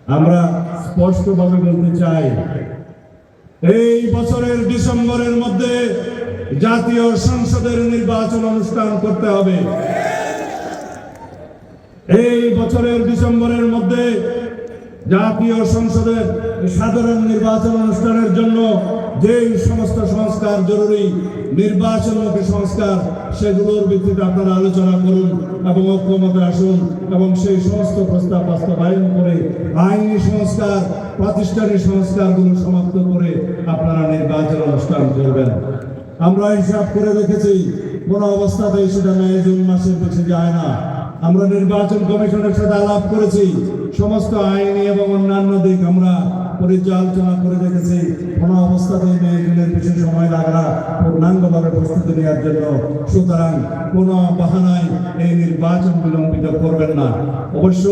আমরা স্পষ্টভাবে বলতে চাই, এই বছরের ডিসেম্বরের মধ্যে জাতীয় সংসদের নির্বাচন অনুষ্ঠান করতে হবে। এই বছরের ডিসেম্বরের মধ্যে জাতীয় সংসদের সাধারণ নির্বাচন অনুষ্ঠানের জন্য যে সমস্ত সংস্কার জরুরি, নির্বাচনমুখী সংস্কার, সেগুলোর ভিত্তিতে আপনারা আলোচনা করুন এবং ঐক্যমতে আসুন এবং সেই সমস্ত প্রস্তাব বাস্তবায়ন করে আইনি সংস্কার, প্রাতিষ্ঠানিক সংস্কারগুলো সমাপ্ত করে আপনারা নির্বাচন অনুষ্ঠান করবেন। আমরা হিসাব করে দেখেছি, কোনো অবস্থাতেই সেটা মে জুন মাসের পিছিয়ে যায় না। আমরা নির্বাচন কমিশনের সাথে আলাপ করেছি, সমস্ত আইনি এবং অন্যান্য দিক আমরা পর্যালোচনা করে দেখেছি, কোনো অবস্থাতেই মে জুনের পিছিয়ে সময় লাগে না পূর্ণাঙ্গভাবে প্রস্তুতি নেওয়ার জন্য। সুতরাং কোনো বাহানায় এই নির্বাচন বিলম্বিত করবেন না। অবশ্য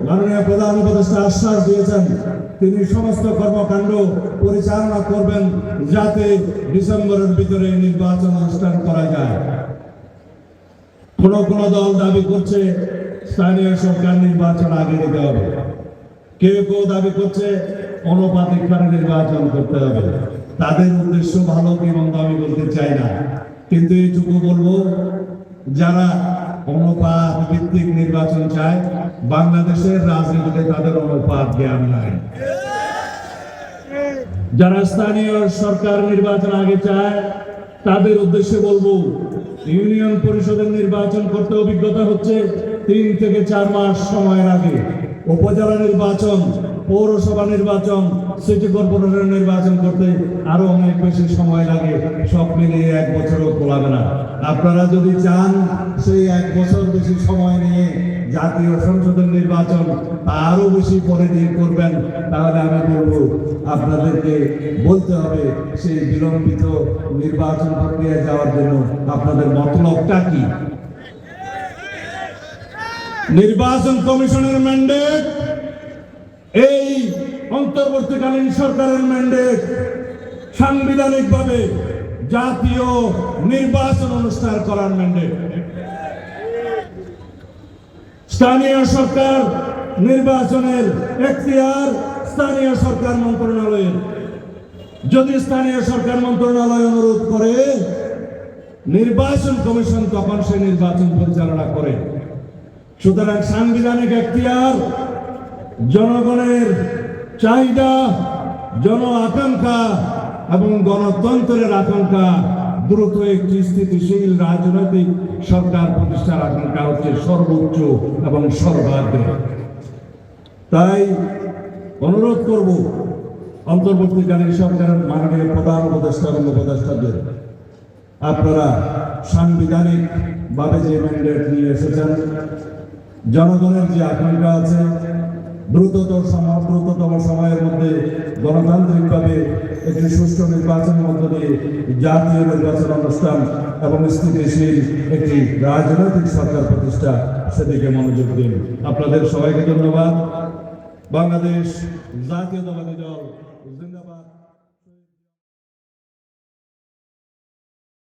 মাননীয় প্রধান উপদেষ্টা আশ্বাস দিয়েছেন, তিনি সমস্ত কর্মকাণ্ড পরিচালনা করবেন যাতে ডিসেম্বরের ভিতরে নির্বাচন অনুষ্ঠান করা যায়। কোন দল দাবি করছে স্থানীয় সরকার নির্বাচন আগে দিতে হবে, কেউ কেউ দাবি করছে অনুপাতিক হারে নির্বাচন করতে হবে। তাদের উদ্দেশ্য ভালো কি মন্দ আমি বলতে চাই না, কিন্তু এইটুকু বলবো, যারা অনুপাত ভিত্তিক নির্বাচন চায়, বাংলাদেশের রাজনীতিতে তাদের অনুপাত জ্ঞান নাই। যারা স্থানীয় সরকার নির্বাচন আগে চায়, তাদের উদ্দেশ্যে বলবো, ইউনিয়ন পরিষদের নির্বাচন করতে অভিজ্ঞতা হচ্ছে 3 থেকে 4 মাস সময়ের আগে। উপজেলা নির্বাচন, পৌরসভা নির্বাচন, সিটি কর্পোরেশন নির্বাচন করতে আরো অনেক বেশি সময় লাগে। সব মিলিয়ে 1 বছরও কোলাবে না। আপনারা যদি চান সেই 1 বছর বেশি সময় নিয়ে জাতীয় সংসদের নির্বাচন আরো বেশি পরে দিয়ে করবেন, তাহলে আমি বলবো আপনাদেরকে বলতে হবে সেই বিলম্বিত নির্বাচন প্রক্রিয়ায় যাওয়ার জন্য আপনাদের মতলবটা কি। নির্বাচন কমিশনের ম্যান্ডেট, এই অন্তর্বর্তীকালীন সরকারের ম্যান্ডেট সাংবিধানিকভাবে জাতীয় নির্বাচন অনুষ্ঠান করার ম্যান্ডেট। স্থানীয় সরকার নির্বাচনের এখতিয়ার স্থানীয় সরকার মন্ত্রণালয়ের। যদি স্থানীয় সরকার মন্ত্রণালয় অনুরোধ করে, নির্বাচন কমিশন তখন সে নির্বাচন পরিচালনা করে। সুতরাং সাংবিধানিক এখতিয়ার, জনগণের চাহিদা, জন আকাঙ্ক্ষা এবং গণতন্ত্রের আকাঙ্ক্ষা, দ্রুত একটি স্থিতিশীল রাজনৈতিক সরকার প্রতিষ্ঠার আকাঙ্ক্ষা হচ্ছে সর্বোচ্চ এবং সর্বাগ্রে। তাই অনুরোধ করব অন্তর্বর্তীকালীন সরকারের মাননীয় প্রধান উপদেষ্টা এবং উপদেষ্টাদের, আপনারা সাংবিধানিক ভাবে যে ম্যান্ডেট নিয়ে এসেছেন, জনগণের যে আকাঙ্ক্ষা আছে, দ্রুততম সময়ের মধ্যে গণতান্ত্রিকভাবে একটি সুষ্ঠু নির্বাচনের মধ্য দিয়ে জাতীয় নির্বাচন অনুষ্ঠান এবং স্থিতিশীল একটি রাজনৈতিক সরকার প্রতিষ্ঠা, সেদিকে মনোযোগ দিন। আপনাদের সবাইকে ধন্যবাদ। বাংলাদেশ জাতীয়তাবাদী দল জিন্দাবাদ।